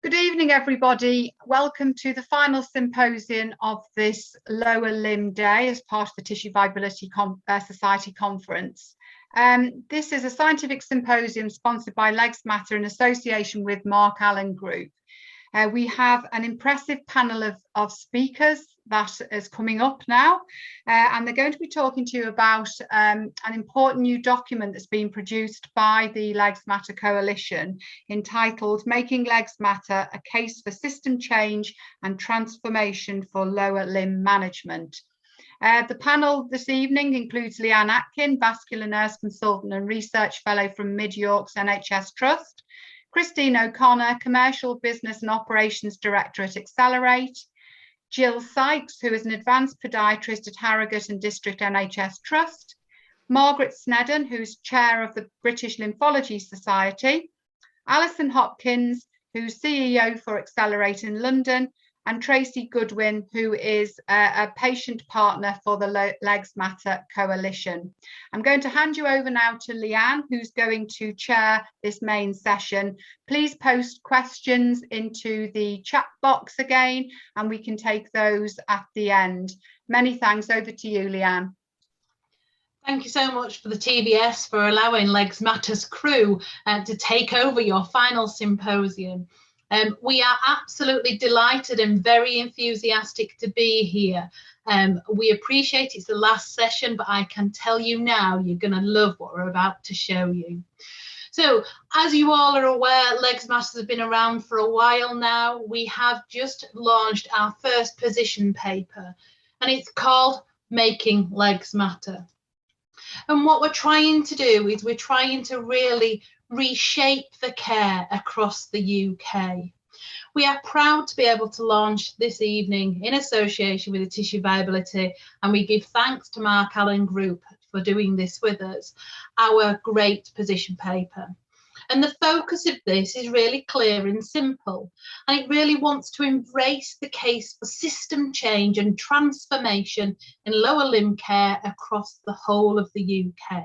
Good evening, everybody. Welcome to the final symposium of this lower limb day as part of the Tissue Viability Society conference. This is a scientific symposium sponsored by Legs Matter in association with Mark Allen Group. We have an impressive panel of speakers that is coming up now, and they're going to be talking to you about an important new document that's been produced by the Legs Matter Coalition entitled Making Legs Matter, a Case for System Change and Transformation for Lower Limb Management. The panel this evening includes Leanne Atkin, Vascular Nurse Consultant and Research Fellow from Mid-York's NHS Trust, Christine O'Connor, Commercial Business and Operations Director at Accelerate, Gill Sykes, who is an advanced podiatrist at Harrogate and District NHS Trust, Margaret Sneddon, who's chair of the British Lymphology Society, Alison Hopkins, who's CEO for Accelerate in London, and Tracy Goodwin, who is a patient partner for the Legs Matter Coalition. I'm going to hand you over now to Leanne, who's going to chair this main session. Please post questions into the chat box again, and we can take those at the end. Many thanks. Over to you, Leanne. Thank you so much for the TVS for allowing Legs Matter's crew to take over your final symposium. We are absolutely delighted and very enthusiastic to be here. We appreciate it's the last session, but I can tell you now, you're going to love what we're about to show you. So, as you all are aware, Legs Matter has been around for a while now. We have just launched our first position paper, and it's called Making Legs Matter. And what we're trying to do is we're trying to really reshape the care across the UK. We are proud to be able to launch this evening in association with the Tissue Viability, and we give thanks to Mark Allen Group for doing this with us, our great position paper. And the focus of this is really clear and simple, and it really wants to embrace the case for system change and transformation in lower limb care across the whole of the UK.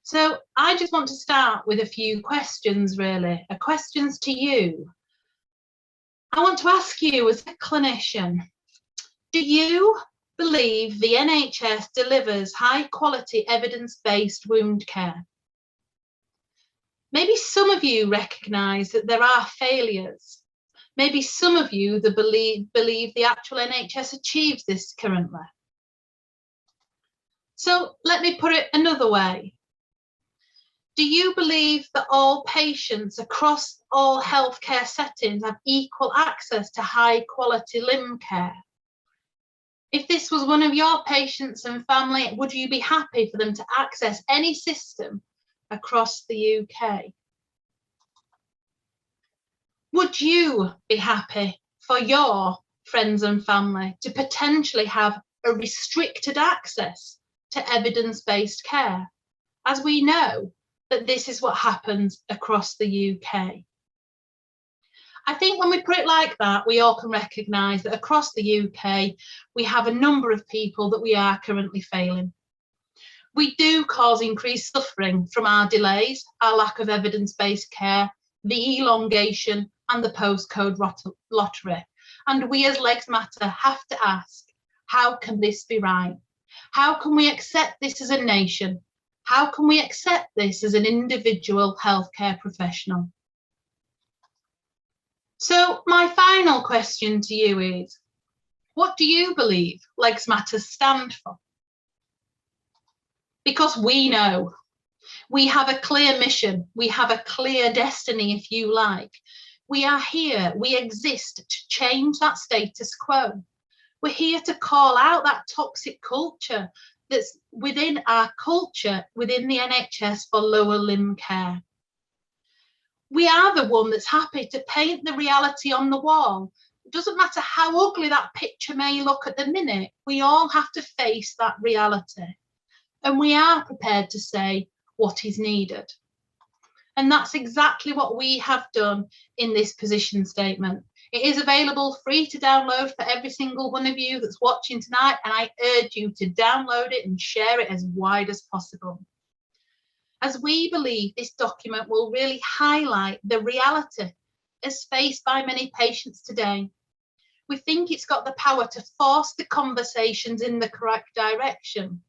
So I just want to start with a few questions, really, questions to you. I want to ask you as a clinician, do you believe the NHS delivers high quality evidence-based wound care? Maybe some of you recognise that there are failures. Maybe some of you believe the actual NHS achieves this currently. So let me put it another way. Do you believe that all patients across all healthcare settings have equal access to high quality limb care? If this was one of your patients and family, would you be happy for them to access any system across the UK? Would you be happy for your friends and family to potentially have a restricted access to evidence-based care? As we know that this is what happens across the UK. I think when we put it like that, we all can recognise that across the UK, we have a number of people that we are currently failing. We do cause increased suffering from our delays, our lack of evidence-based care, the elongation and the postcode lottery. And we as Legs Matter have to ask, how can this be right? How can we accept this as a nation? How can we accept this as an individual healthcare professional? So my final question to you is, what do you believe Legs Matter stand for? Because we know, we have a clear mission, we have a clear destiny, if you like. We are here, we exist to change that status quo. We're here to call out that toxic culture that's within our culture, within the NHS for lower limb care. We are the one that's happy to paint the reality on the wall. It doesn't matter how ugly that picture may look at the minute, we all have to face that reality. And we are prepared to say what is needed. And that's exactly what we have done in this position statement. It is available free to download for every single one of you that's watching tonight, and I urge you to download it and share it as wide as possible. As we believe this document will really highlight the reality as faced by many patients today. We think it's got the power to force the conversations in the correct direction.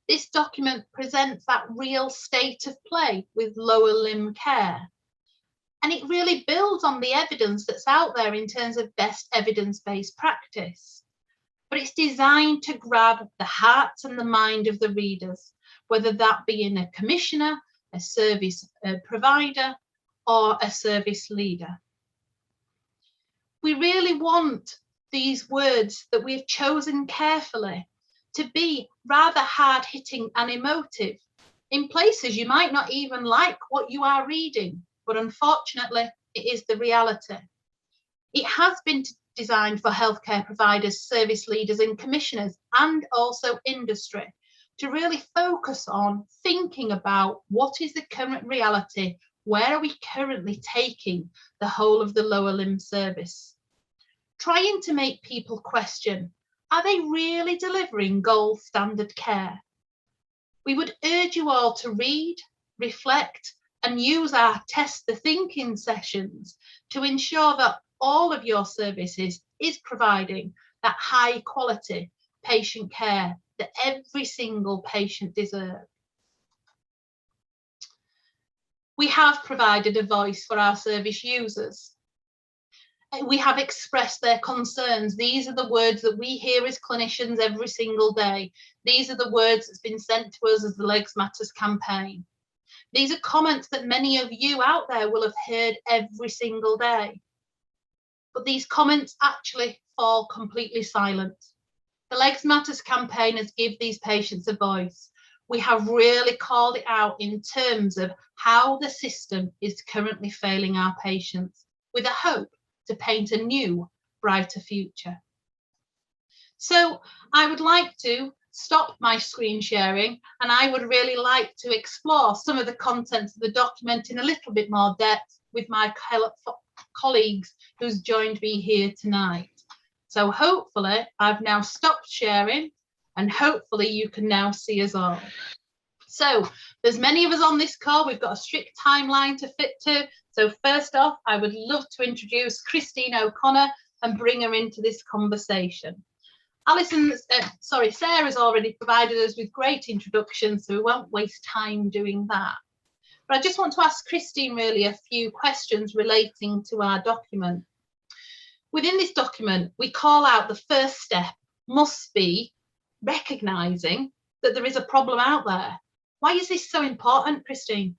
This document presents that real state of play with lower limb care. And it really builds on the evidence that's out there in terms of best evidence-based practice. But it's designed to grab the hearts and the mind of the readers, whether that be in a commissioner, a service provider, or a service leader. We really want these words that we've chosen carefully to be rather hard-hitting and emotive. In places you might not even like what you are reading, but unfortunately, it is the reality. It has been designed for healthcare providers, service leaders and commissioners, and also industry, to really focus on thinking about what is the current reality, where are we currently taking the whole of the lower limb service? Trying to make people question, are they really delivering gold standard care? We would urge you all to read, reflect, and use our test the thinking sessions to ensure that all of your services is providing that high quality patient care that every single patient deserves. We have provided a voice for our service users. We have expressed their concerns. These are the words that we hear as clinicians every single day. These are the words that's been sent to us as the Legs Matters campaign. These are comments that many of you out there will have heard every single day. But these comments actually fall completely silent. The Legs Matters campaign has given these patients a voice. We have really called it out in terms of how the system is currently failing our patients, with a hope to paint a new, brighter future. So I would like to stop my screen sharing, and I would really like to explore some of the contents of the document in a little bit more depth with my colleagues who's joined me here tonight. So hopefully I've now stopped sharing, and hopefully you can now see us all. So there's many of us on this call. We've got a strict timeline to fit to. So first off, I would love to introduce Christine O'Connor and bring her into this conversation. Sarah's already provided us with great introductions, so we won't waste time doing that. But I just want to ask Christine really a few questions relating to our document. Within this document, we call out the first step must be recognising that there is a problem out there. Why is this so important, Christine?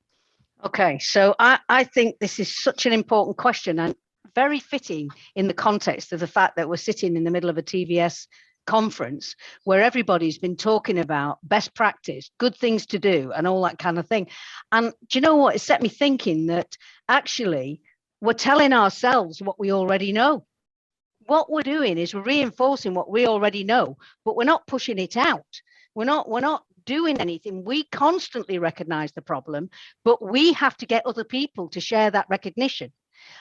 Okay, so I think this is such an important question and very fitting in the context of the fact that we're sitting in the middle of a TVS conference where everybody's been talking about best practice, good things to do and all that kind of thing. And do you know what? It set me thinking that actually we're telling ourselves what we already know. What we're doing is we're reinforcing what we already know, but we're not pushing it out. We're not doing anything. We constantly recognize the problem, but we have to get other people to share that recognition.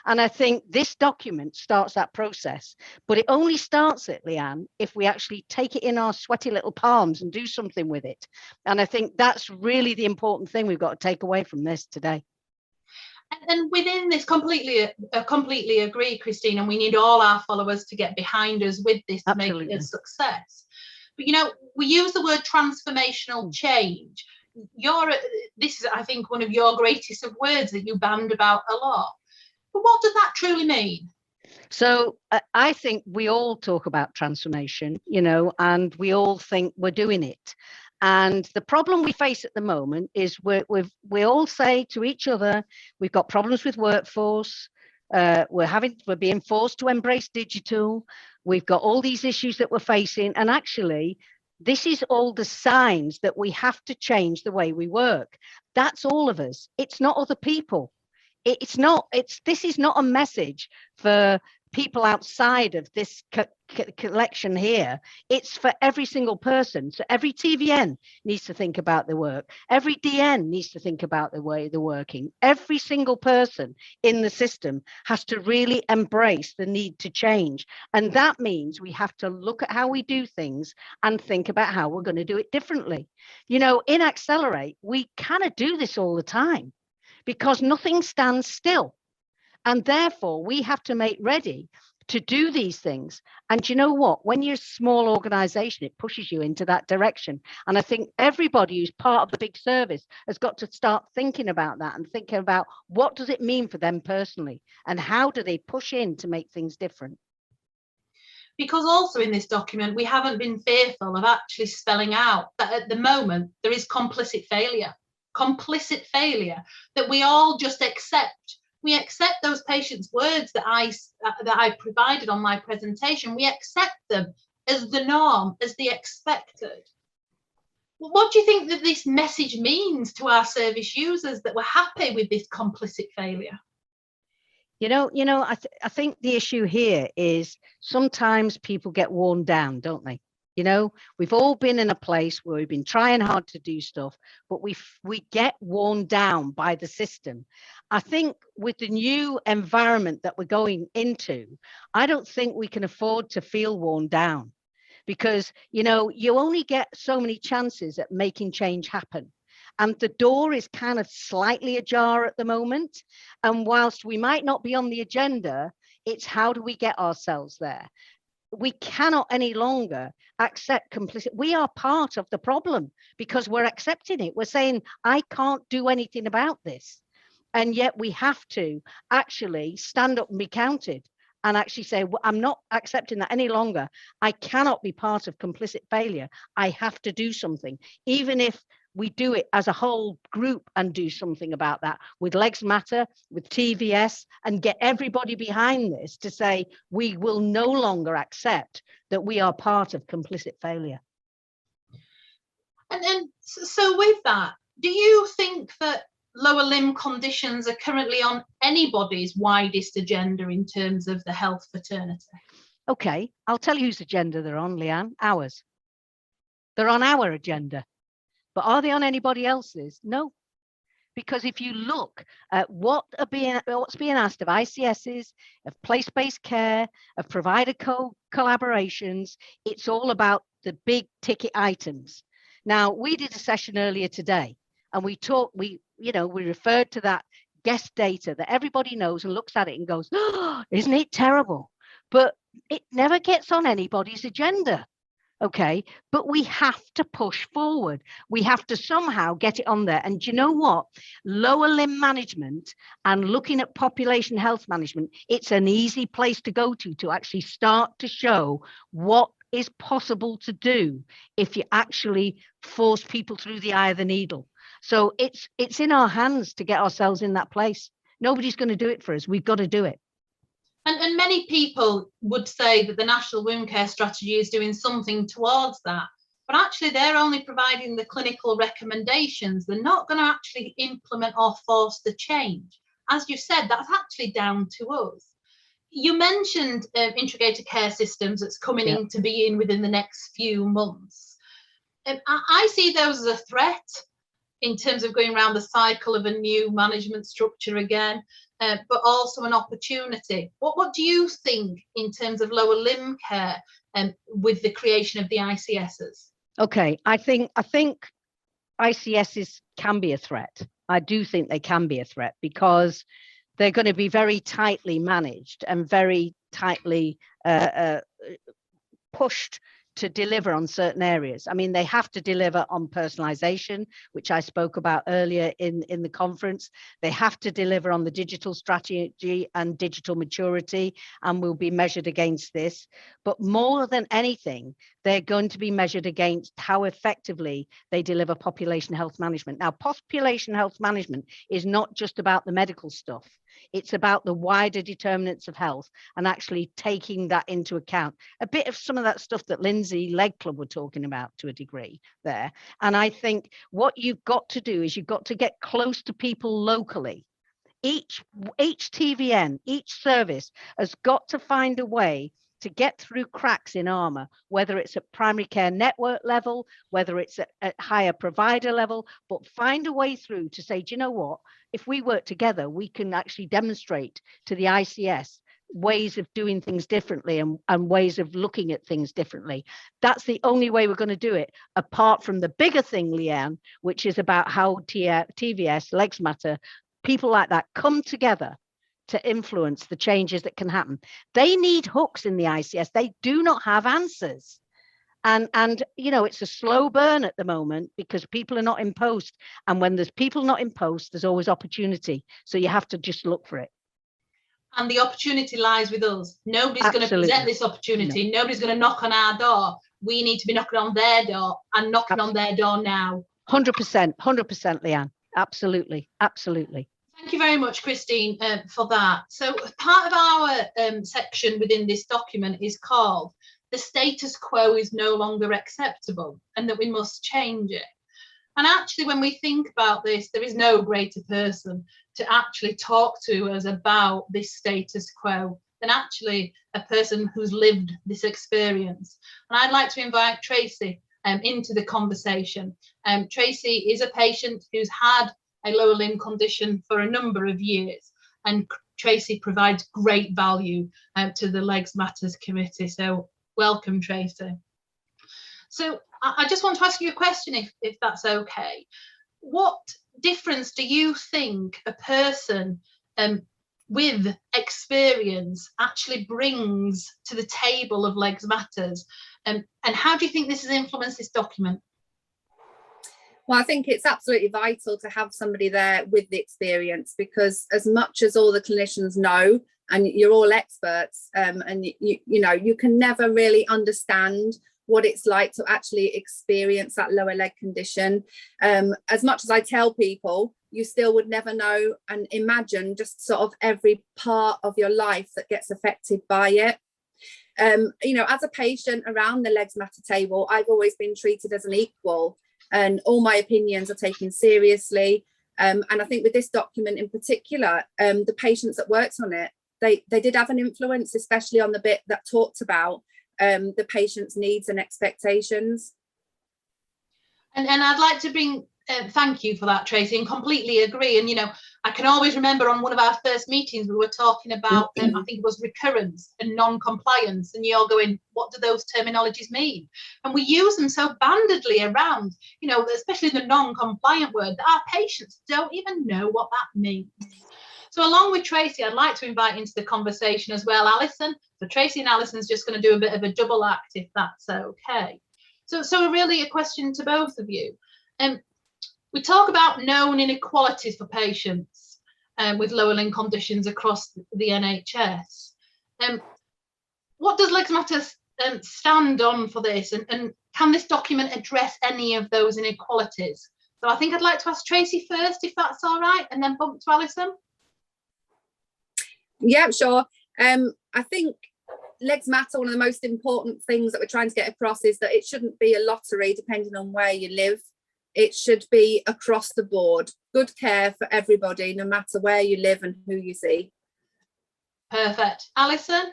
And I think this document starts that process, but it only starts it, Leanne, if we actually take it in our sweaty little palms and do something with it. And I think that's really the important thing we've got to take away from this today. And within this, completely agree, Christine, and we need all our followers to get behind us with this to make it a success. But, you know, we use the word transformational change. This is, I think, one of your greatest of words that you band about a lot. But what does that truly mean? So I think we all talk about transformation, you know, and we all think we're doing it. And the problem we face at the moment is we all say to each other, we've got problems with workforce. We're being forced to embrace digital. We've got all these issues that we're facing. And actually, this is all the signs that we have to change the way we work. That's all of us. It's not other people. This is not a message for people outside of this collection here. It's for every single person. So every TVN needs to think about their work. Every DN needs to think about the way they're working. Every single person in the system has to really embrace the need to change. And that means we have to look at how we do things and think about how we're going to do it differently. You know, in Accelerate, we kind of do this all the time, because nothing stands still. And therefore, we have to make ready to do these things. And you know what? When you're a small organization, it pushes you into that direction. And I think everybody who's part of the big service has got to start thinking about that and thinking about what does it mean for them personally and how do they push in to make things different. Because also in this document, we haven't been fearful of actually spelling out that at the moment there is complicit failure, that we all just accept. We accept those patients' words that I provided on my presentation. We accept them as the norm, as the expected. What do you think that this message means to our service users, that we're happy with this complicit failure? I think the issue here is sometimes people get worn down, don't they? We've all been in a place where we've been trying hard to do stuff, but we get worn down by the system. I think with the new environment that we're going into, I don't think we can afford to feel worn down, because, you only get so many chances at making change happen. And the door is kind of slightly ajar at the moment. And whilst we might not be on the agenda, it's how do we get ourselves there? We cannot any longer accept complicit. We are part of the problem because we're accepting it. We're saying, I can't do anything about this. And yet we have to actually stand up and be counted and actually say, well, I'm not accepting that any longer. I cannot be part of complicit failure. I have to do something, even if we do it as a whole group and do something about that with Legs Matter, with TVS, and get everybody behind this to say we will no longer accept that we are part of complicit failure. And so with that, do you think that lower limb conditions are currently on anybody's widest agenda in terms of the health fraternity? Okay, I'll tell you whose agenda they're on, Leanne. Ours. They're on our agenda. But are they on anybody else's? No. Because if you look at what's being asked of ICSs, of place-based care, of provider collaborations, it's all about the big ticket items. Now, we did a session earlier today, and we referred to that guest data that everybody knows and looks at it and goes, oh, isn't it terrible? But it never gets on anybody's agenda. Okay, but we have to push forward. We have to somehow get it on there. And do you know what? Lower limb management and looking at population health management, it's an easy place to go to actually start to show what is possible to do if you actually force people through the eye of the needle. So it's in our hands to get ourselves in that place. Nobody's going to do it for us. We've got to do it. And many people would say that the National Wound Care Strategy is doing something towards that, but actually they're only providing the clinical recommendations. They're not going to actually implement or force the change. As you said, that's actually down to us. You mentioned integrated care systems that's coming into being within the next few months. I see those as a threat in terms of going around the cycle of a new management structure again. But also an opportunity. What do you think in terms of lower limb care with the creation of the ICSs? Okay, I think ICSs can be a threat. I do think they can be a threat because they're going to be very tightly managed and very tightly pushed to deliver on certain areas. I mean, they have to deliver on personalization, which I spoke about earlier in the conference. They have to deliver on the digital strategy and digital maturity, and will be measured against this. But more than anything, they're going to be measured against how effectively they deliver population health management. Now, population health management is not just about the medical stuff. It's about the wider determinants of health and actually taking that into account. A bit of some of that stuff that Lindsay Leg Club were talking about to a degree there. And I think what you've got to do is you've got to get close to people locally. Each TVN, each service has got to find a way to get through cracks in armor, whether it's at primary care network level, whether it's at higher provider level, but find a way through to say, do you know what? If we work together, we can actually demonstrate to the ICS ways of doing things differently and ways of looking at things differently. That's the only way we're going to do it, apart from the bigger thing, Leanne, which is about how TVS, Legs Matter, people like that come together to influence the changes that can happen. They need hooks in the ICS. They do not have answers. And you know, it's a slow burn at the moment because people are not in post. And when there's people not in post, there's always opportunity. So you have to just look for it. And the opportunity lies with us. Nobody's going to present this opportunity. No. Nobody's going to knock on our door. We need to be knocking on their door and knocking on their door now. 100%, Leanne. Absolutely. Thank you very much, Christine, for that. So part of our section within this document is called "The status quo is no longer acceptable and that we must change it." And actually, when we think about this, there is no greater person to actually talk to us about this status quo than actually a person who's lived this experience. And I'd like to invite Tracy into the conversation. Tracy is a patient who's had a lower limb condition for a number of years, and Tracy provides great value to the Legs Matters committee. So welcome, Tracy. So I just want to ask you a question, if that's okay. What difference do you think a person with experience actually brings to the table of Legs Matters? And how do you think this has influenced this document? Well, I think it's absolutely vital to have somebody there with the experience, because as much as all the clinicians know, and you're all experts, and you know, you can never really understand what it's like to actually experience that lower leg condition. As much as I tell people, you still would never know and imagine just sort of every part of your life that gets affected by it. You know, as a patient around the Legs Matter table, I've always been treated as an equal, and all my opinions are taken seriously. And I think with this document in particular, the patients that worked on it, they did have an influence, especially on the bit that talked about the patient's needs and expectations. And I'd like to bring thank you for that, Tracy, and completely agree. And you know, I can always remember on one of our first meetings we were talking about I think it was recurrence and non-compliance, and you're going, what do those terminologies mean? And we use them so bandedly around, you know, especially the non-compliant word, that our patients don't even know what that means. So along with Tracy, I'd like to invite into the conversation as well Alison. So Tracy and Alison's just going to do a bit of a double act, if that's okay. So really a question to both of you. We talk about known inequalities for patients with lower limb conditions across the NHS. What does Legs Matter stand on for this, and can this document address any of those inequalities? So I think I'd like to ask Tracy first, if that's all right, and then bump to Alison. Yeah, sure. I think Legs Matter, one of the most important things that we're trying to get across is that it shouldn't be a lottery depending on where you live. It should be across the board, good care for everybody, no matter where you live and who you see. Perfect. Alison?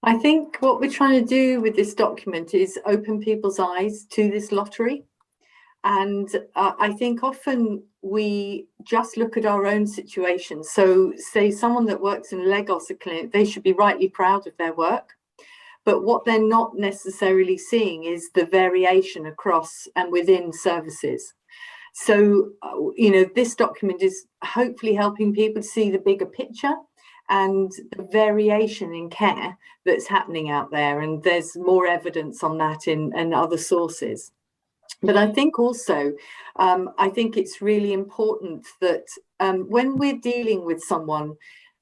I think what we're trying to do with this document is open people's eyes to this lottery. And I think often we just look at our own situation. So say someone that works in a leg ulcer clinic, they should be rightly proud of their work. But what they're not necessarily seeing is the variation across and within services. So, you know, this document is hopefully helping people see the bigger picture and the variation in care that's happening out there. And there's more evidence on that in other sources. But I think also, I think it's really important that when we're dealing with someone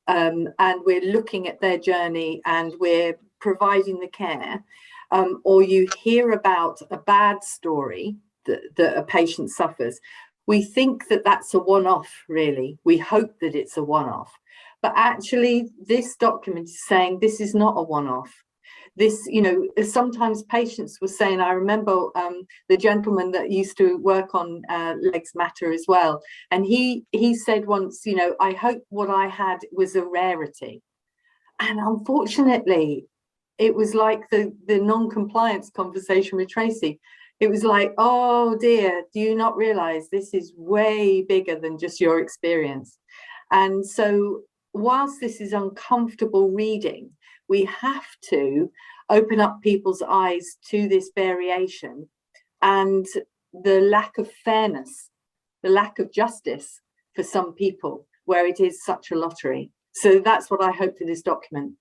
and we're looking at their journey and we're providing the care, or you hear about a bad story that a patient suffers, we think that that's a one-off, really. We hope that it's a one-off. But actually, this document is saying this is not a one-off. This, you know, sometimes patients were saying, I remember the gentleman that used to work on Legs Matter as well. And he said once, you know, I hope what I had was a rarity. And unfortunately, it was like the non-compliance conversation with Tracy. It was like, oh dear, do you not realize this is way bigger than just your experience? And so whilst this is uncomfortable reading, we have to open up people's eyes to this variation and the lack of fairness, the lack of justice for some people where it is such a lottery. So that's what I hope for this document.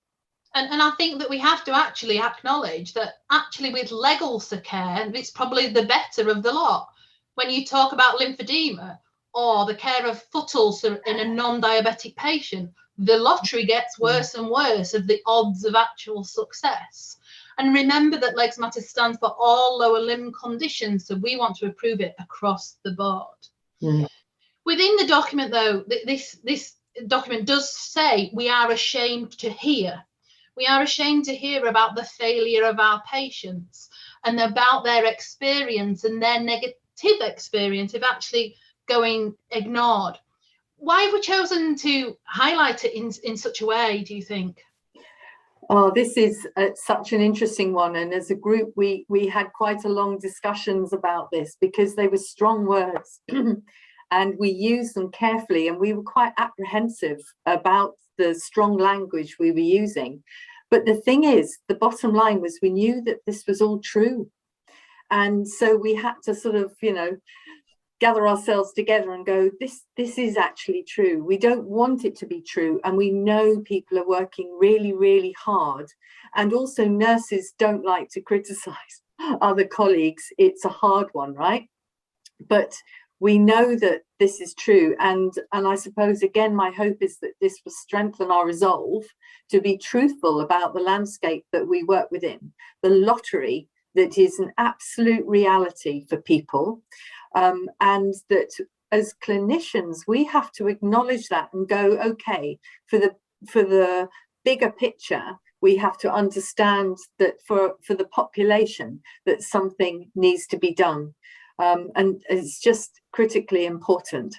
And I think that we have to actually acknowledge that actually with leg ulcer care, it's probably the better of the lot. When you talk about lymphedema or the care of foot ulcer in a non-diabetic patient, the lottery gets worse and worse of the odds of actual success. And remember that Legs Matter stands for all lower limb conditions, so we want to approve it across the board. Within the document, though, this document does say we are ashamed to hear. We are ashamed to hear about the failure of our patients and about their experience and their negative experience of actually going ignored. Why have we chosen to highlight it in such a way, do you think? Oh, this is such an interesting one. And as a group, we had quite a long discussions about this because they were strong words and we used them carefully, and we were quite apprehensive about the strong language we were using. But the thing is, the bottom line was we knew that this was all true. And so we had to sort of, gather ourselves together and go, this is actually true. We don't want it to be true. And we know people are working really, really hard. And also nurses don't like to criticize other colleagues. It's a hard one, right? But we know that this is true. And I suppose, again, my hope is that this will strengthen our resolve to be truthful about the landscape that we work within, the lottery that is an absolute reality for people. And that as clinicians, we have to acknowledge that and go, okay, for the bigger picture, we have to understand that for the population, that something needs to be done. And it's just critically important.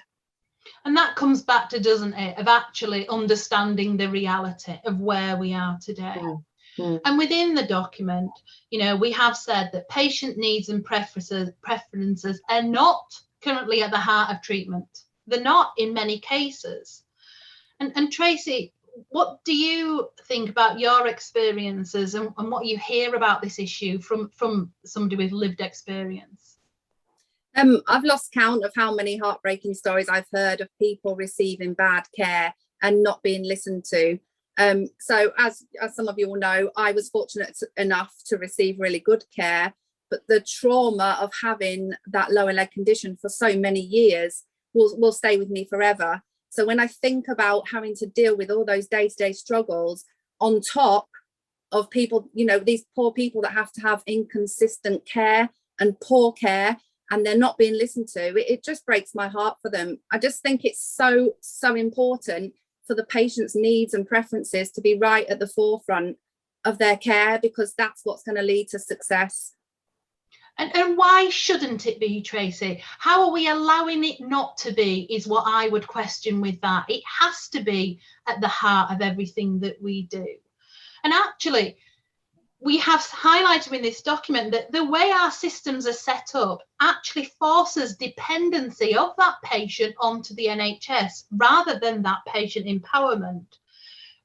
And that comes back to, doesn't it, of actually understanding the reality of where we are today. And within the document, we have said that patient needs and preferences are not currently at the heart of treatment. They're not in many cases. And Tracy, what do you think about your experiences and what you hear about this issue from somebody with lived experience? I've lost count of how many heartbreaking stories I've heard of people receiving bad care and not being listened to. So as some of you will know, I was fortunate enough to receive really good care, but the trauma of having that lower leg condition for so many years will stay with me forever. So when I think about having to deal with all those day-to-day struggles on top of people, these poor people that have to have inconsistent care and poor care, and they're not being listened to, it just breaks my heart for them. I just think it's so important for the patient's needs and preferences to be right at the forefront of their care, because that's what's going to lead to success. And why shouldn't it be, Tracy? How are we allowing it not to be is what I would question with that. It has to be at the heart of everything that we do. And actually, we have highlighted in this document that the way our systems are set up actually forces dependency of that patient onto the NHS rather than that patient empowerment.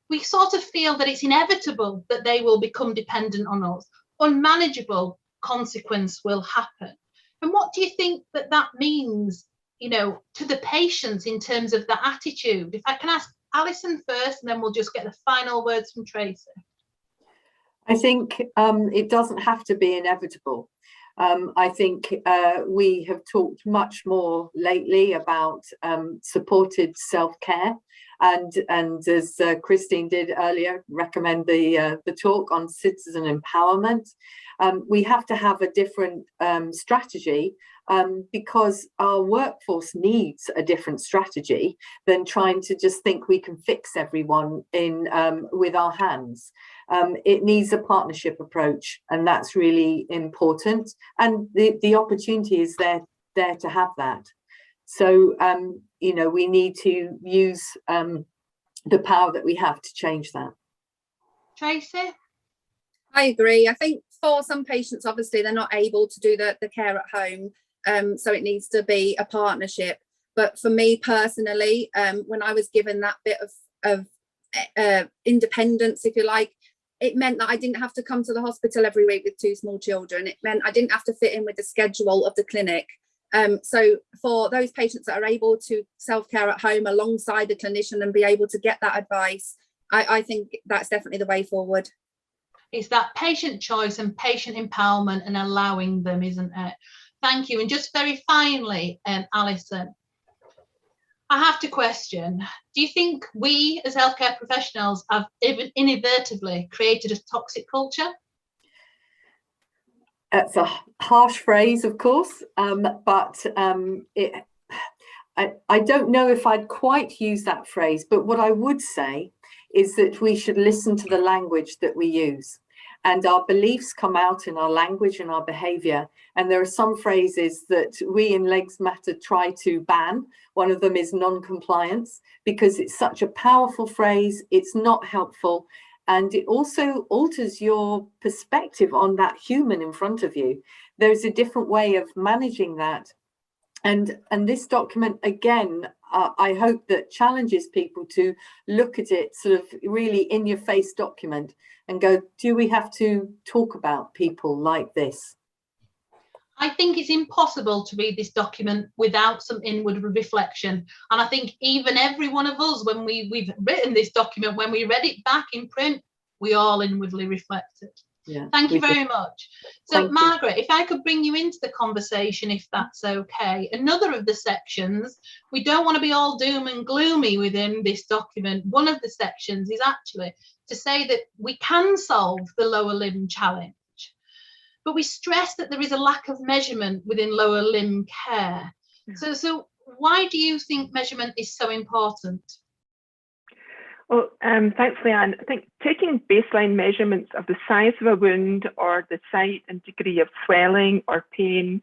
We sort of feel that it's inevitable that they will become dependent on us. Unmanageable consequence will happen. And what do you think that means, to the patients in terms of the attitude? If I can ask Alison first, and then we'll just get the final words from Tracy. I think it doesn't have to be inevitable. I think we have talked much more lately about supported self-care, and as Christine did earlier, recommend the talk on citizen empowerment. We have to have a different strategy because our workforce needs a different strategy than trying to just think we can fix everyone with our hands. It needs a partnership approach, and that's really important. And the opportunity is there to have that. So, we need to use the power that we have to change that. Tracy? I agree. I think for some patients, obviously, they're not able to do the care at home. So it needs to be a partnership. But for me personally, when I was given that bit of independence, if you like, it meant that I didn't have to come to the hospital every week with 2 small children. It meant I didn't have to fit in with the schedule of the clinic. So for those patients that are able to self-care at home alongside the clinician and be able to get that advice, I think that's definitely the way forward. It's that patient choice and patient empowerment and allowing them, isn't it? Thank you. And just very finally, Alison, I have to question, do you think we as healthcare professionals have inadvertently created a toxic culture? That's a harsh phrase, of course, but I don't know if I'd quite use that phrase, but what I would say is that we should listen to the language that we use. And our beliefs come out in our language and our behaviour. And there are some phrases that we in Legs Matter try to ban. One of them is non-compliance, because it's such a powerful phrase. It's not helpful. And it also alters your perspective on that human in front of you. There's a different way of managing that. And this document, again, I hope that challenges people to look at it sort of really in your face document and go, do we have to talk about people like this? I think it's impossible to read this document without some inward reflection. And I think even every one of us, when we've written this document, when we read it back in print, we all inwardly reflected. Yeah, thank you very much. So Thank Margaret, if I could bring you into the conversation, if that's okay. Another of the sections, we don't want to be all doom and gloomy within this document. One of the sections is actually to say that we can solve the lower limb challenge, but we stress that there is a lack of measurement within lower limb care. Yeah. So why do you think measurement is so important? Well, thanks, Leanne. I think taking baseline measurements of the size of a wound or the site and degree of swelling or pain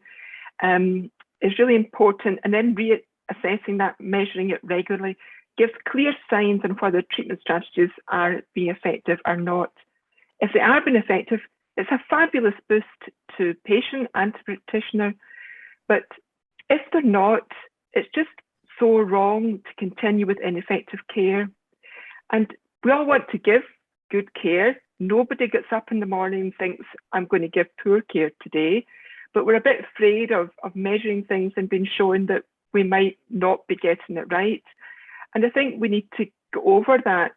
is really important, and then reassessing that, measuring it regularly, gives clear signs on whether treatment strategies are being effective or not. If they are being effective, it's a fabulous boost to patient and to practitioner, but if they're not, it's just so wrong to continue with ineffective care. And we all want to give good care. Nobody gets up in the morning and thinks, I'm going to give poor care today. But we're a bit afraid of measuring things and being shown that we might not be getting it right. And I think we need to go over that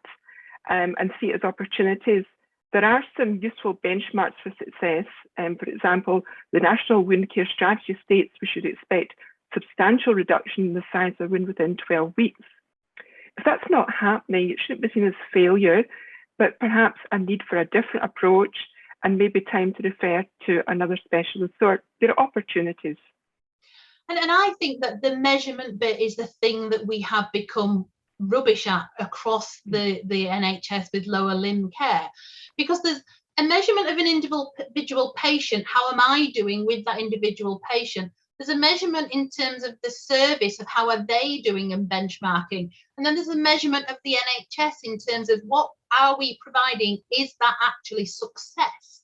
and see it as opportunities. There are some useful benchmarks for success. For example, the National Wound Care Strategy states we should expect substantial reduction in the size of the wound within 12 weeks. If that's not happening, it shouldn't be seen as failure, but perhaps a need for a different approach and maybe time to refer to another specialist. So there are opportunities. And I think that the measurement bit is the thing that we have become rubbish at across the NHS with lower limb care, because there's a measurement of an individual patient. How am I doing with that individual patient? There's a measurement in terms of the service of how are they doing and benchmarking. And then there's a measurement of the NHS in terms of what are we providing? Is that actually success?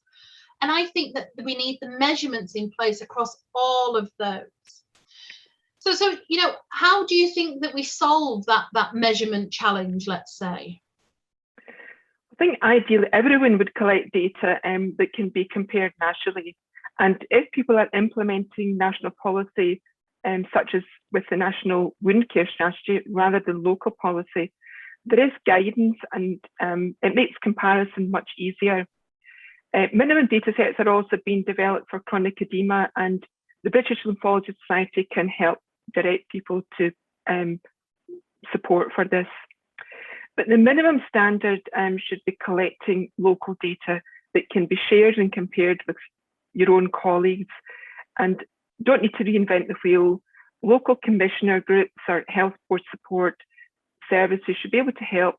And I think that we need the measurements in place across all of those. So you know, how do you think that we solve that measurement challenge, let's say? I think ideally everyone would collect data that can be compared nationally. And if people are implementing national policy, such as with the National Wound Care Strategy, rather than local policy, there is guidance and it makes comparison much easier. Minimum data sets are also being developed for chronic edema, and the British Lymphology Society can help direct people to support for this. But the minimum standard should be collecting local data that can be shared and compared with your own colleagues, and don't need to reinvent the wheel. Local commissioner groups or health board support services should be able to help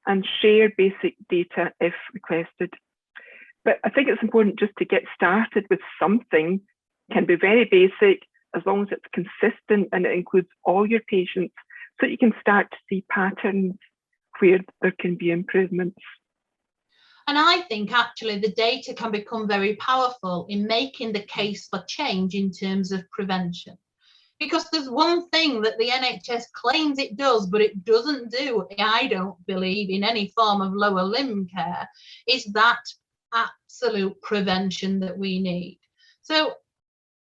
and share basic data if requested. But I think it's important just to get started with something. It can be very basic as long as it's consistent and it includes all your patients, so you can start to see patterns where there can be improvements. And I think actually the data can become very powerful in making the case for change in terms of prevention. Because there's one thing that the NHS claims it does, but it doesn't do, I don't believe, in any form of lower limb care, is that absolute prevention that we need. So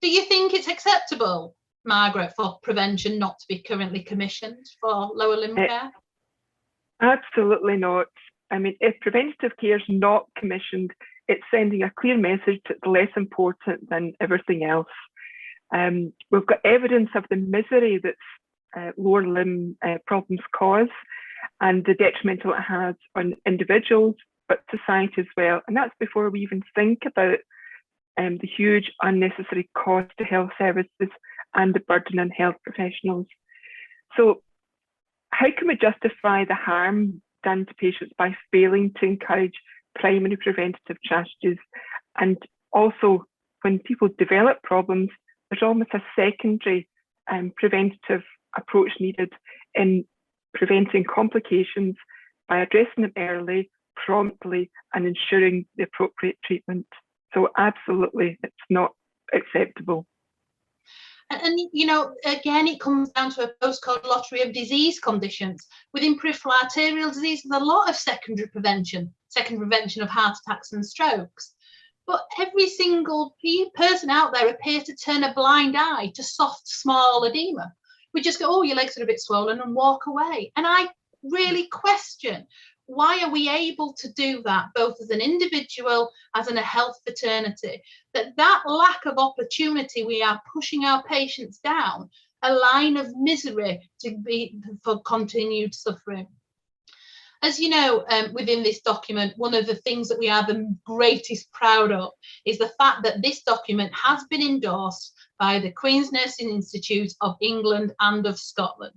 do you think it's acceptable Margaret, for prevention not to be currently commissioned for lower limb care? Absolutely not. I mean, if preventative care is not commissioned, it's sending a clear message that it's less important than everything else. We've got evidence of the misery that lower limb problems cause and the detrimental it has on individuals, but society as well. And that's before we even think about the huge unnecessary cost to health services and the burden on health professionals. So how can we justify the harm done to patients by failing to encourage primary preventative strategies? And also, when people develop problems, there's almost a secondary preventative approach needed in preventing complications by addressing them early, promptly, and ensuring the appropriate treatment. So absolutely, it's not acceptable. And you know, again, it comes down to a postcode lottery of disease conditions. Within peripheral arterial disease, there's a lot of secondary prevention of heart attacks and strokes. But every single person out there appears to turn a blind eye to soft, small edema. We just go, oh, your legs are a bit swollen, and walk away. And I really question, why are we able to do that, both as an individual, as in a health fraternity? That lack of opportunity, we are pushing our patients down a line of misery for continued suffering. As you know, within this document, one of the things that we are the greatest proud of is the fact that this document has been endorsed by the Queen's Nursing Institute of England and of Scotland.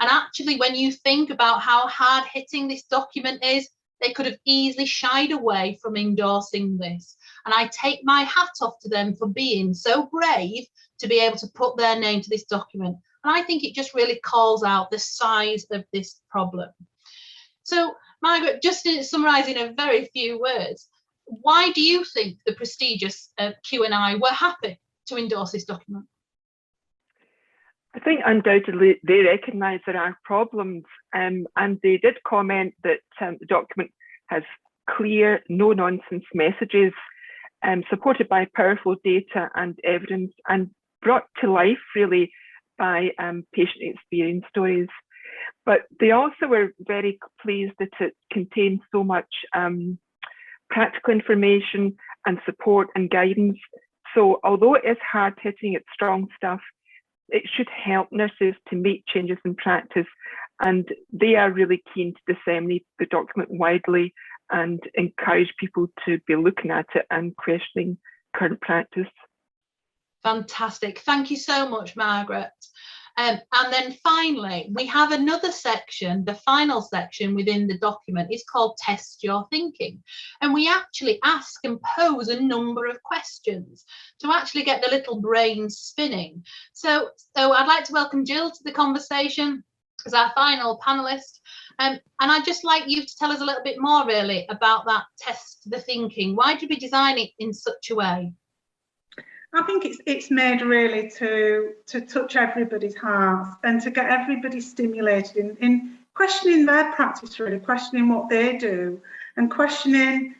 And actually, when you think about how hard-hitting this document is, they could have easily shied away from endorsing this. And I take my hat off to them for being so brave to be able to put their name to this document. And I think it just really calls out the size of this problem. So, Margaret, just to summarise in a very few words, why do you think the prestigious Q&I were happy to endorse this document? I think undoubtedly they recognise there are problems, and they did comment that the document has clear, no-nonsense messages supported by powerful data and evidence and brought to life really by patient experience stories. But they also were very pleased that it contained so much practical information and support and guidance. So although it is hard-hitting, it's strong stuff, it should help nurses to make changes in practice. And they are really keen to disseminate the document widely and encourage people to be looking at it and questioning current practice. Fantastic. Thank you so much, Margaret. And then finally, we have another section, the final section within the document is called Test Your Thinking. And we actually ask and pose a number of questions to actually get the little brain spinning. So I'd like to welcome Gill to the conversation as our final panelist. And I'd just like you to tell us a little bit more really about that Test the Thinking. Why did we design it in such a way? I think it's made really to touch everybody's hearts and to get everybody stimulated in questioning their practice, really, questioning what they do and questioning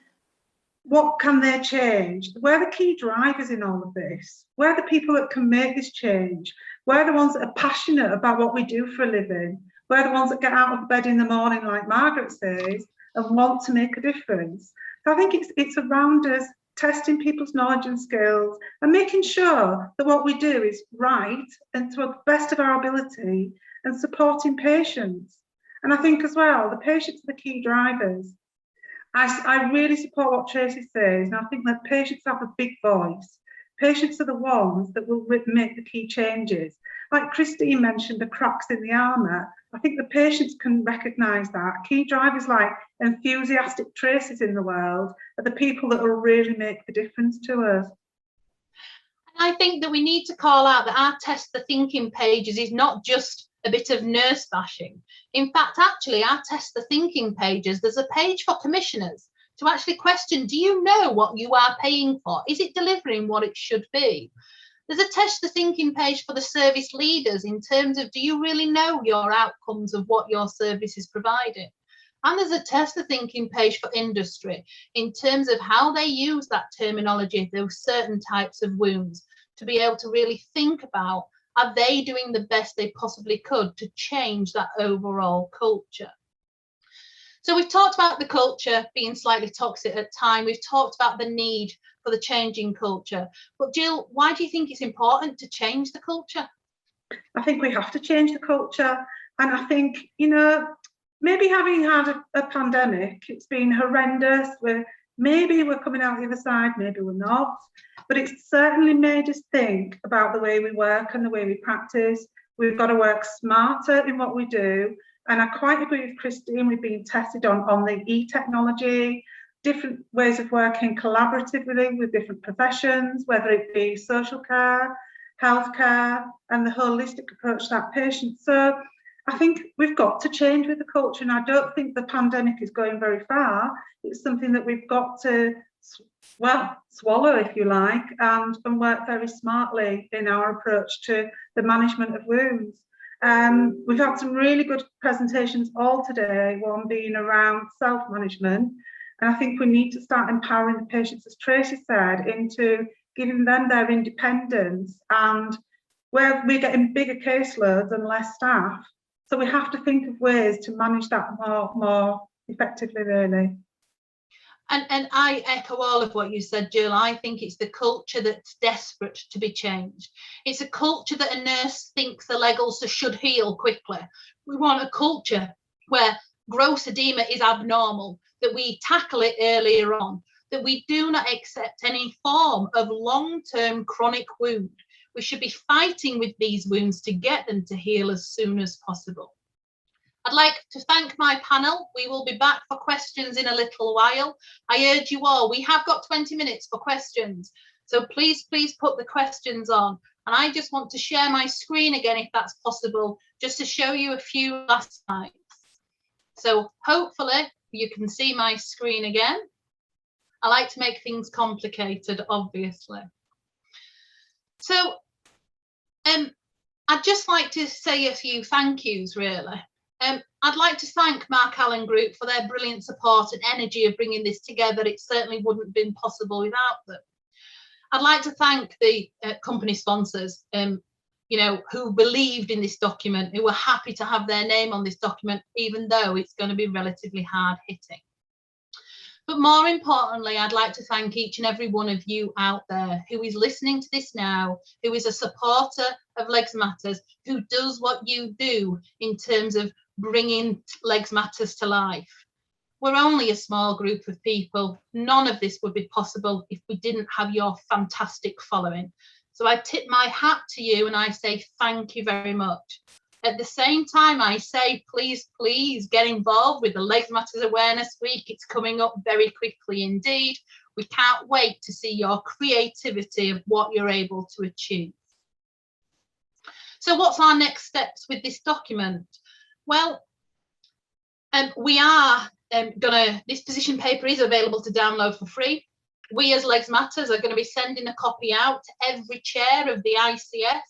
what can they change. Where are the key drivers in all of this? Where are the people that can make this change? Where are the ones that are passionate about what we do for a living? Where are the ones that get out of bed in the morning, like Margaret says, and want to make a difference? So I think it's around us testing people's knowledge and skills and making sure that what we do is right and to the best of our ability and supporting patients. And I think as well, the patients are the key drivers. I really support what Tracy says, and I think that patients have a big voice. Patients are the ones that will make the key changes. Like Christine mentioned, the cracks in the armour, I think the patients can recognise that. Key drivers like enthusiastic Tracy's in the world are the people that will really make the difference to us. And I think that we need to call out that our Test the Thinking pages is not just a bit of nurse bashing. In fact, actually, our Test the Thinking pages, there's a page for commissioners to actually question, do you know what you are paying for? Is it delivering what it should be? There's a Test the Thinking page for the service leaders in terms of, do you really know your outcomes of what your service is providing? And there's a Test the Thinking page for industry in terms of how they use that terminology, those certain types of wounds, to be able to really think about Are they doing the best they possibly could to change that overall culture? So we've talked about the culture being slightly toxic at time. We've talked about the need for the changing culture. But Gill, why do you think it's important to change the culture? I think we have to change the culture. And I think, you know, maybe having had a pandemic, it's been horrendous. Maybe we're coming out the other side, maybe we're not. But it's certainly made us think about the way we work and the way we practice. We've got to work smarter in what we do. And I quite agree with Christine, we've been tested on the e-technology, different ways of working collaboratively with different professions, whether it be social care, healthcare, and the holistic approach to that patient. So I think we've got to change with the culture, and I don't think the pandemic is going very far. It's something that we've got to, well, swallow, if you like, and work very smartly in our approach to the management of wounds. We've had some really good presentations all today, one being around self-management, and I think we need to start empowering the patients, as Tracy said, into giving them their independence, and where we're getting bigger caseloads and less staff. So we have to think of ways to manage that more effectively, really. And I echo all of what you said, Gill. I think it's the culture that's desperate to be changed. It's a culture that a nurse thinks the leg ulcer should heal quickly. We want a culture where gross edema is abnormal, that we tackle it earlier on, that we do not accept any form of long-term chronic wound. We should be fighting with these wounds to get them to heal as soon as possible. I'd like to thank my panel. We will be back for questions in a little while. I urge you all, we have got 20 minutes for questions. So please put the questions on. And I just want to share my screen again, if that's possible, just to show you a few last slides. So hopefully you can see my screen again. I like to make things complicated, obviously. So I'd just like to say a few thank yous, really. I'd like to thank Mark Allen Group for their brilliant support and energy of bringing this together. It certainly wouldn't have been possible without them. I'd like to thank the company sponsors, you know, who believed in this document, who were happy to have their name on this document, even though it's going to be relatively hard hitting. But more importantly, I'd like to thank each and every one of you out there who is listening to this now, who is a supporter of Legs Matters, who does what you do in terms of bringing Legs Matters to life. We're only a small group of people. None of this would be possible if we didn't have your fantastic following. So I tip my hat to you and I say thank you very much. At the same time, I say, please get involved with the Legs Matters Awareness Week. It's coming up very quickly indeed. We can't wait to see your creativity of what you're able to achieve. So what's our next steps with this document? Well, we are this position paper is available to download for free. We as Legs Matters are going to be sending a copy out to every chair of the ICS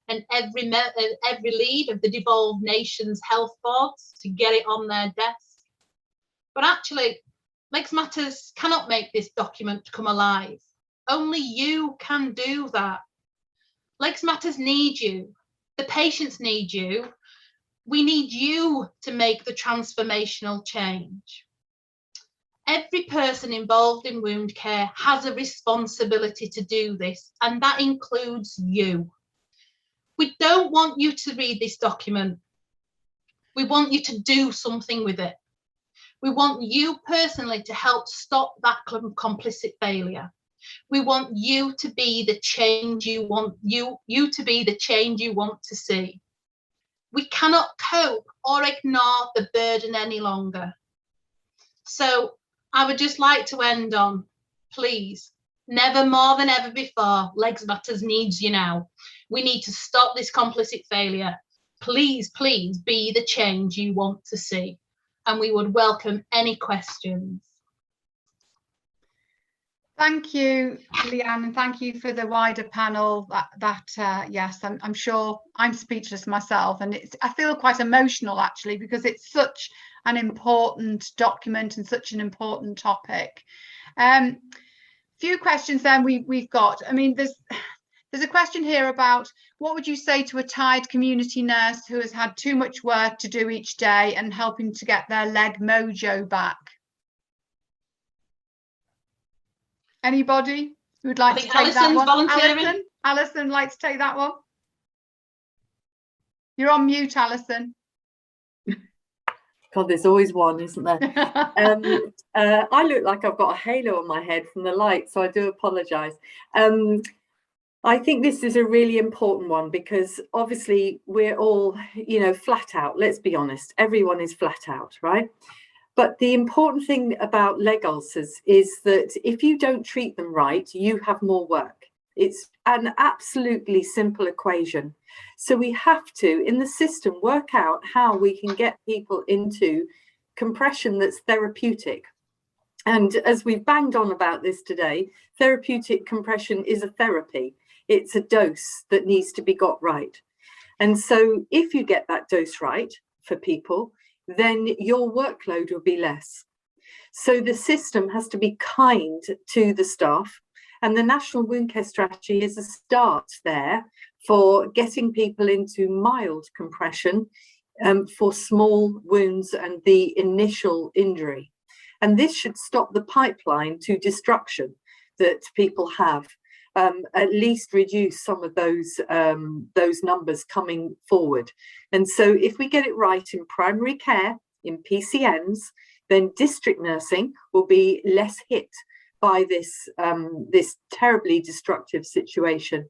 and every lead of the devolved nations health boards to get it on their desk. But actually, Legs Matters cannot make this document come alive. Only you can do that. Legs Matters need you. The patients need you. We need you to make the transformational change. Every person involved in wound care has a responsibility to do this, and that includes you. We don't want you to read this document. We want you to do something with it. We want you personally to help stop that complicit failure. We want you to be the change you want, you to be the change you want to see. We cannot cope or ignore the burden any longer. So I would just like to end on, please, never more than ever before, Legs Matters needs you now. We need to stop this complicit failure. Please be the change you want to see. And we would welcome any questions. Thank you, Leanne, and thank you for the wider panel. Yes, I'm sure I'm speechless myself, and I feel quite emotional actually, because it's such an important document and such an important topic. Few questions then we've got. I mean, There's a question here about what would you say to a tired community nurse who has had too much work to do each day and helping to get their leg mojo back? Anybody who would like to take Alison's that one? volunteering. Alison, like to take that one? You're on mute, Alison. God, there's always one, isn't there? I look like I've got a halo on my head from the light, so I do apologise. I think this is a really important one because obviously we're all, you know, flat out. Let's be honest, everyone is flat out, right? But the important thing about leg ulcers is that if you don't treat them right, you have more work. It's an absolutely simple equation. So we have to, in the system, work out how we can get people into compression that's therapeutic. And as we've banged on about this today, therapeutic compression is a therapy. It's a dose that needs to be got right. And so if you get that dose right for people, then your workload will be less. So the system has to be kind to the staff. And the National Wound Care Strategy is a start there for getting people into mild compression for small wounds and the initial injury. And this should stop the pipeline to destruction that people have, at least reduce some of those numbers coming forward. And so if we get it right in primary care, in PCNs, then district nursing will be less hit by this terribly destructive situation.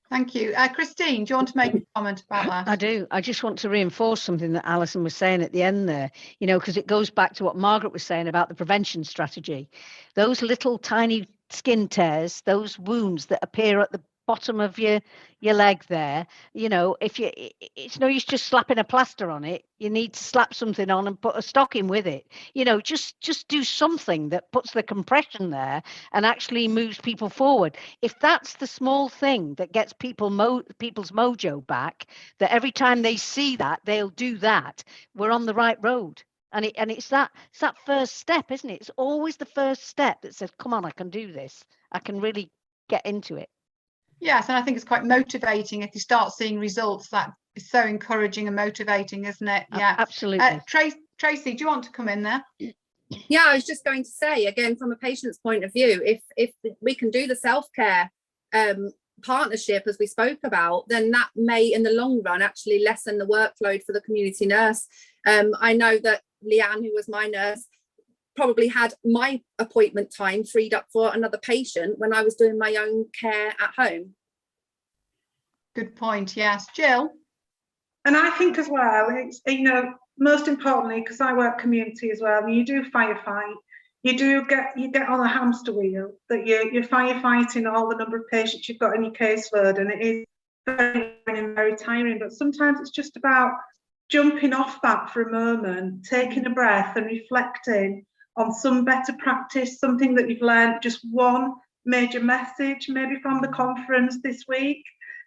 Thank you. Christine, do you want to make a comment about that? I do. I just want to reinforce something that Alison was saying at the end there, you know, because it goes back to what Margaret was saying about the prevention strategy. Those little tiny skin tears, those wounds that appear at the bottom of your leg there, you know, it's no use just slapping a plaster on it. You need to slap something on and put a stocking with it. You know, just do something that puts the compression there and actually moves people forward. If that's the small thing that gets people's mojo back, that every time they see that, they'll do that, we're on the right road. And it's that first step, isn't it? It's always the first step that says, come on, I can do this. I can really get into it. Yes, and I think it's quite motivating if you start seeing results. That is so encouraging and motivating, isn't it? Yeah, absolutely. Tracy, do you want to come in there? Yeah, I was just going to say, again, from a patient's point of view, if we can do the self-care partnership as we spoke about, then that may in the long run actually lessen the workload for the community nurse. I know that Leanne, who was my nurse, probably had my appointment time freed up for another patient when I was doing my own care at home. Good point. Yes, Gill. And I think as well, it's, you know, most importantly, because I work community as well, you do firefight. You get on a hamster wheel that you're firefighting all the number of patients you've got in your caseload, and it is very tiring. But sometimes it's just about jumping off that for a moment, taking a breath and reflecting on some better practice, something that you've learned, just one major message, maybe from the conference this week,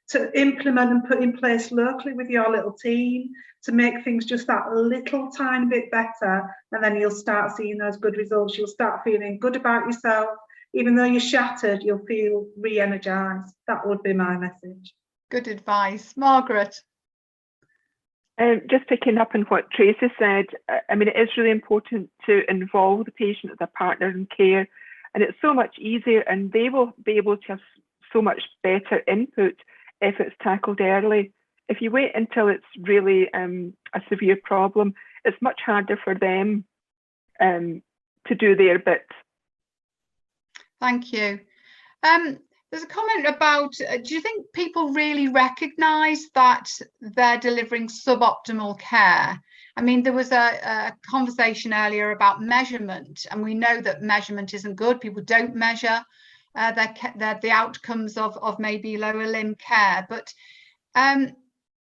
to implement and put in place locally with your little team to make things just that little tiny bit better. And then you'll start seeing those good results. You'll start feeling good about yourself. Even though you're shattered, you'll feel re-energized. That would be my message. Good advice. Margaret. Just picking up on what Tracy said, I mean, it is really important to involve the patient as a partner in care, and it's so much easier, and they will be able to have so much better input if it's tackled early. If you wait until it's really a severe problem, it's much harder for them to do their bit. Thank you. There's a comment about, do you think people really recognise that they're delivering suboptimal care? I mean, there was a conversation earlier about measurement, and we know that measurement isn't good. People don't measure the outcomes of maybe lower limb care. But,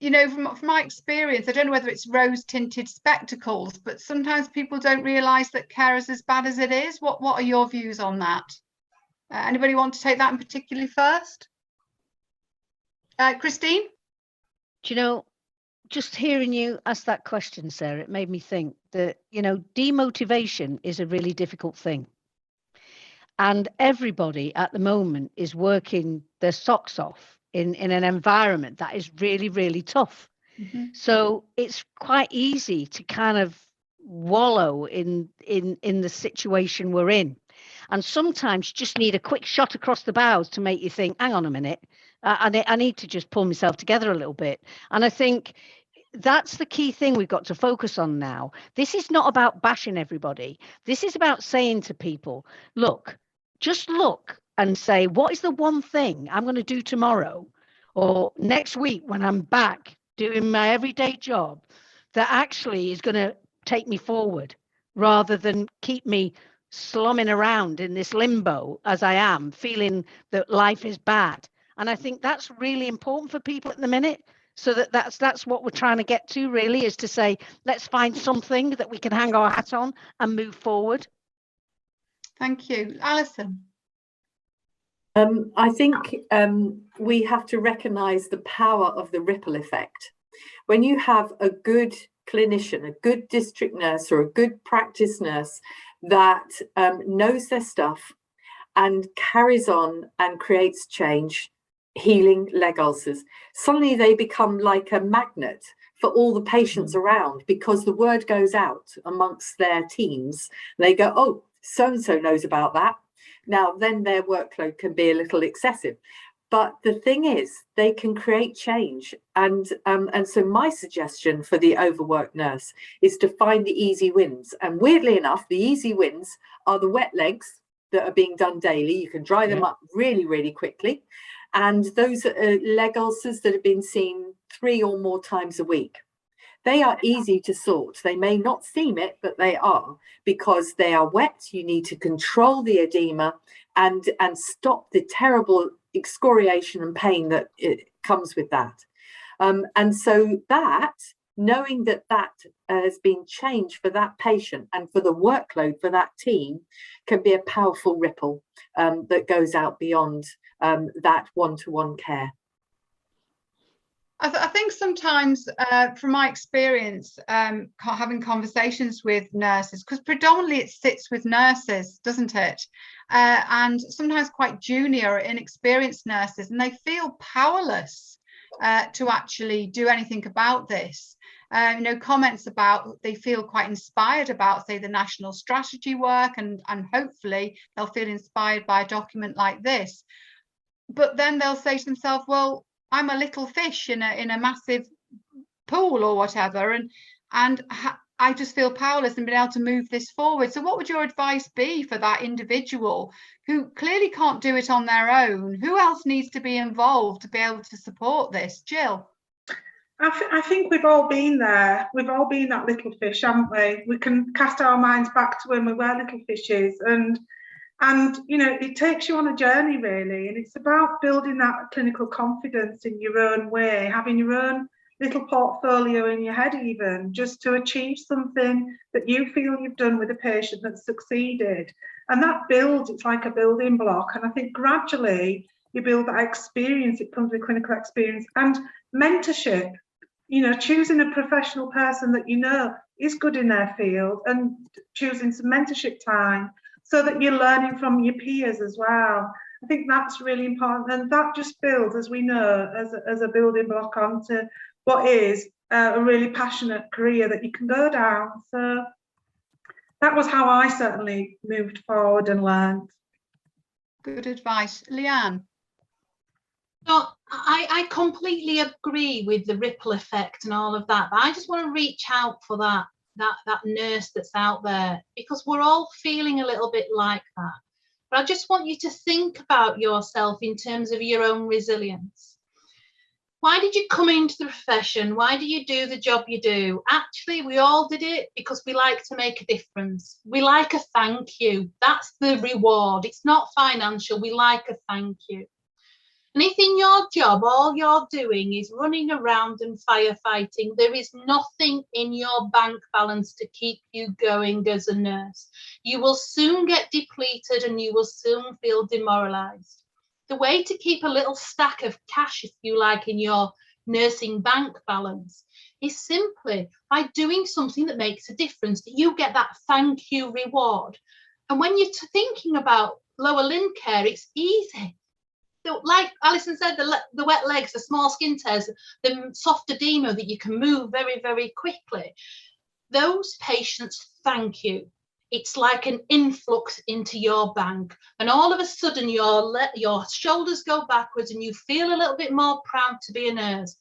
you know, from my experience, I don't know whether it's rose-tinted spectacles, but sometimes people don't realise that care is as bad as it is. What are your views on that? Anybody want to take that in particularly first? Christine? Do you know, just hearing you ask that question, Sarah, it made me think that, you know, demotivation is a really difficult thing. And everybody at the moment is working their socks off in an environment that is really, really tough. Mm-hmm. So it's quite easy to kind of wallow in the situation we're in. And sometimes you just need a quick shot across the bows to make you think, hang on a minute, I need to just pull myself together a little bit. And I think that's the key thing we've got to focus on now. This is not about bashing everybody. This is about saying to people, look, just look and say, what is the one thing I'm going to do tomorrow or next week when I'm back doing my everyday job that actually is going to take me forward rather than keep me slumming around in this limbo as I am, feeling that life is bad. And I think that's really important for people at the minute. So that's what we're trying to get to, really, is to say, let's find something that we can hang our hat on and move forward. Thank you. Alison. I think we have to recognise the power of the ripple effect. When you have a good clinician, a good district nurse or a good practice nurse that knows their stuff and carries on and creates change, healing leg ulcers, suddenly they become like a magnet for all the patients around, because the word goes out amongst their teams. They go, oh, so-and-so knows about that. Now, then their workload can be a little excessive. But the thing is, they can create change. And so my suggestion for the overworked nurse is to find the easy wins. And weirdly enough, the easy wins are the wet legs that are being done daily. You can dry them up really, really quickly. And those leg ulcers that have been seen 3 or more times a week. They are easy to sort. They may not seem it, but they are, because they are wet. You need to control the edema and stop the terrible excoriation and pain that it comes with that. And so that, knowing that that has been changed for that patient and for the workload for that team, can be a powerful ripple that goes out beyond that one-to-one care. I think sometimes, from my experience, having conversations with nurses, because predominantly it sits with nurses, doesn't it? And sometimes quite junior or inexperienced nurses, and they feel powerless to actually do anything about this. Comments about they feel quite inspired about, say, the national strategy work, and hopefully they'll feel inspired by a document like this. But then they'll say to themselves, well, I'm a little fish in a massive pool or whatever, and I just feel powerless and being able to move this forward. So what would your advice be for that individual who clearly can't do it on their own? Who else needs to be involved to be able to support this? Jill? I think we've all been there. We've all been that little fish, haven't we? We can cast our minds back to when we were little fishes, and it takes you on a journey, really, and it's about building that clinical confidence in your own way, having your own little portfolio in your head, even just to achieve something that you feel you've done with a patient that's succeeded. And that builds, it's like a building block. And I think gradually you build that experience. It comes with clinical experience and mentorship, choosing a professional person that is good in their field and choosing some mentorship time, so that you're learning from your peers as well. I think that's really important, and that just builds, as we know, as a building block onto what is a really passionate career that you can go down. So that was how I certainly moved forward and learned. Good advice. Leanne? So I completely agree with the ripple effect and all of that, but I just want to reach out for that nurse that's out there, because we're all feeling a little bit like that. But I just want you to think about yourself in terms of your own resilience. Why did you come into the profession? Why do you do the job you do? Actually, we all did it because we like to make a difference. We like a thank you. That's the reward. It's not financial. We like a thank you. And if in your job all you're doing is running around and firefighting, there is nothing in your bank balance to keep you going as a nurse. You will soon get depleted and you will soon feel demoralised. The way to keep a little stack of cash, if you like, in your nursing bank balance is simply by doing something that makes a difference, that you get that thank you reward. And when you're thinking about lower limb care, it's easy. Like Alison said, the wet legs, the small skin tears, the soft edema that you can move very, very quickly. Those patients thank you. It's like an influx into your bank, and all of a sudden your shoulders go backwards and you feel a little bit more proud to be a nurse.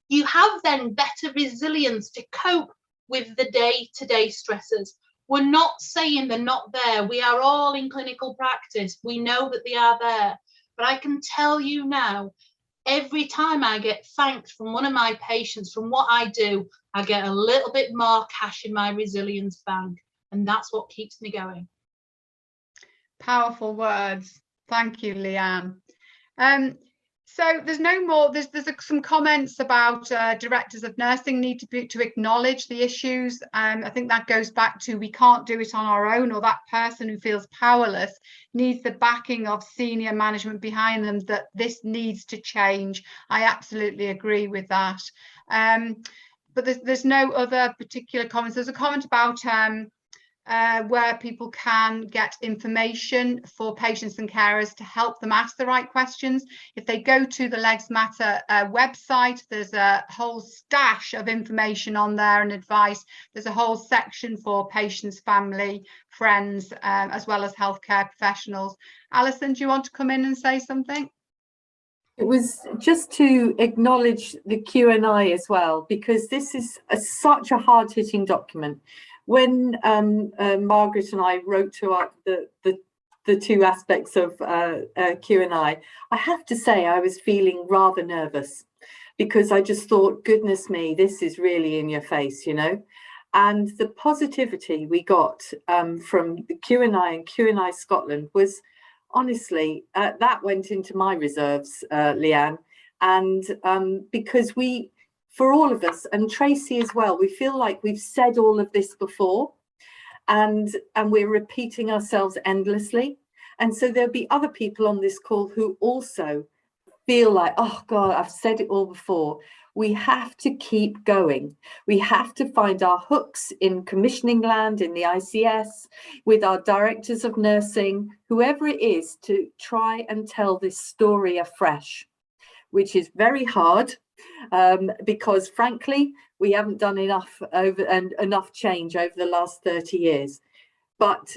You have then better resilience to cope with the day-to-day stresses. We're not saying they're not there. We are all in clinical practice. We know that they are there. But I can tell you now, every time I get thanked from one of my patients from what I do, I get a little bit more cash in my resilience bank. And that's what keeps me going. Powerful words. Thank you, Leanne. So there's no more, there's some comments about directors of nursing need to acknowledge the issues. I think that goes back to we can't do it on our own, or that person who feels powerless needs the backing of senior management behind them, that this needs to change. I absolutely agree with that. But there's no other particular comments. There's a comment about where people can get information for patients and carers to help them ask the right questions. If they go to the Legs Matter website, there's a whole stash of information on there and advice. There's a whole section for patients, family, friends, as well as healthcare professionals. Alison, do you want to come in and say something? It was just to acknowledge the Q&A as well, because this is such a hard-hitting document. When Margaret and I wrote to the two aspects of Q&A, I have to say I was feeling rather nervous, because I just thought, goodness me, this is really in your face, you know. And the positivity we got from the Q&A and Q&A Scotland was, honestly, that went into my reserves, Leanne. And because for all of us, and Tracy as well, we feel like we've said all of this before, and we're repeating ourselves endlessly. And so there'll be other people on this call who also feel like, oh God, I've said it all before. We have to keep going. We have to find our hooks in commissioning land, in the ICS, with our directors of nursing, whoever it is, to try and tell this story afresh, which is very hard. Because frankly, we haven't done enough change over the last 30 years. But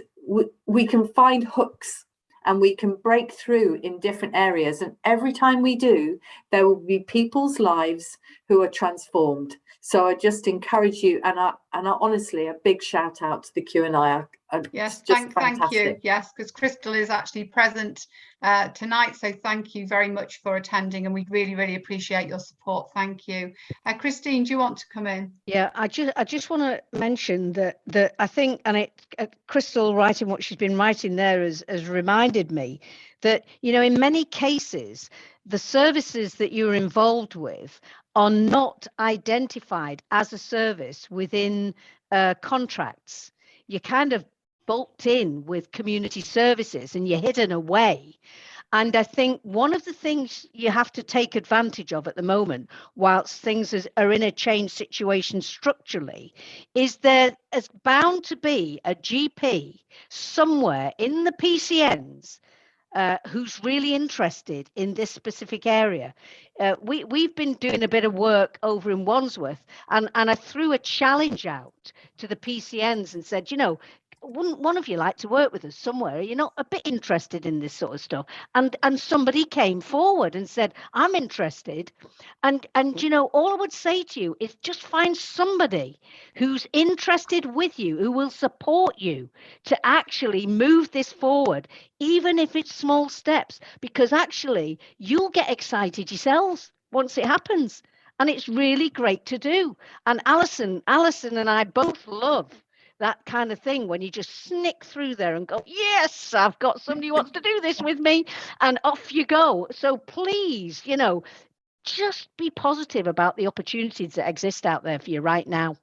we can find hooks and we can break through in different areas. And every time we do, there will be people's lives who are transformed. So I just encourage you, and I honestly, a big shout out to the Q&A. Yes, thank you. Yes, because Crystal is actually present tonight. So thank you very much for attending, and we really, really appreciate your support. Thank you. Christine, do you want to come in? Yeah, I just want to mention that I think, and Crystal writing what she's been writing there has reminded me that, you know, in many cases, the services that you're involved with are not identified as a service within contracts. You're kind of bulked in with community services and you're hidden away. And I think one of the things you have to take advantage of at the moment, whilst things are in a change situation structurally, is there is bound to be a GP somewhere in the PCNs who's really interested in this specific area. We've been doing a bit of work over in Wandsworth, and I threw a challenge out to the PCNs and said, you know, wouldn't one of you like to work with us somewhere? You're not a bit interested in this sort of stuff? And somebody came forward and said, I'm interested. And you know, all I would say to you is just find somebody who's interested with you, who will support you to actually move this forward, even if it's small steps, because actually you'll get excited yourselves once it happens. And it's really great to do. And Alison and I both love that kind of thing, when you just snick through there and go, yes, I've got somebody who wants to do this with me, and off you go. So please, you know, just be positive about the opportunities that exist out there for you right now.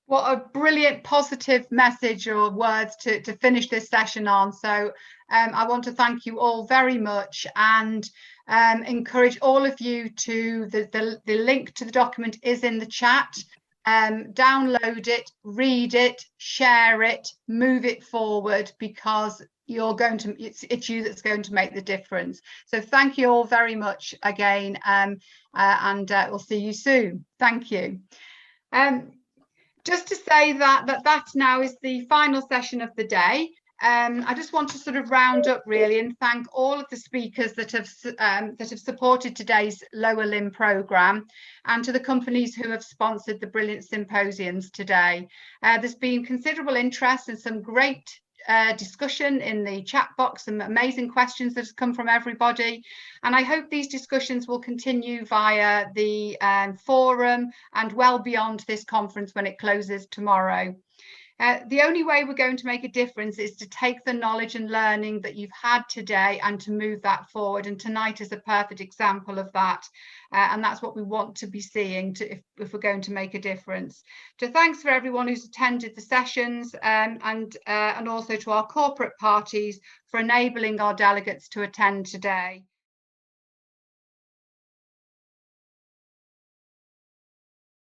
What a brilliant positive message or words to finish this session on. So I want to thank you all very much, and encourage all of you to, the link to the document is in the chat. Download it, read it, share it, move it forward, because it's you that's going to make the difference. So thank you all very much again, and we'll see you soon. Thank you. Just to say that now is the final session of the day. I just want to sort of round up really and thank all of the speakers that have supported today's lower limb programme, and to the companies who have sponsored the brilliant symposiums today. There's been considerable interest and some great discussion in the chat box, some amazing questions that have come from everybody, and I hope these discussions will continue via the forum and well beyond this conference when it closes tomorrow. The only way we're going to make a difference is to take the knowledge and learning that you've had today and to move that forward, and tonight is a perfect example of that, and that's what we want to be seeing if we're going to make a difference. So thanks for everyone who's attended the sessions, and also to our corporate parties for enabling our delegates to attend today.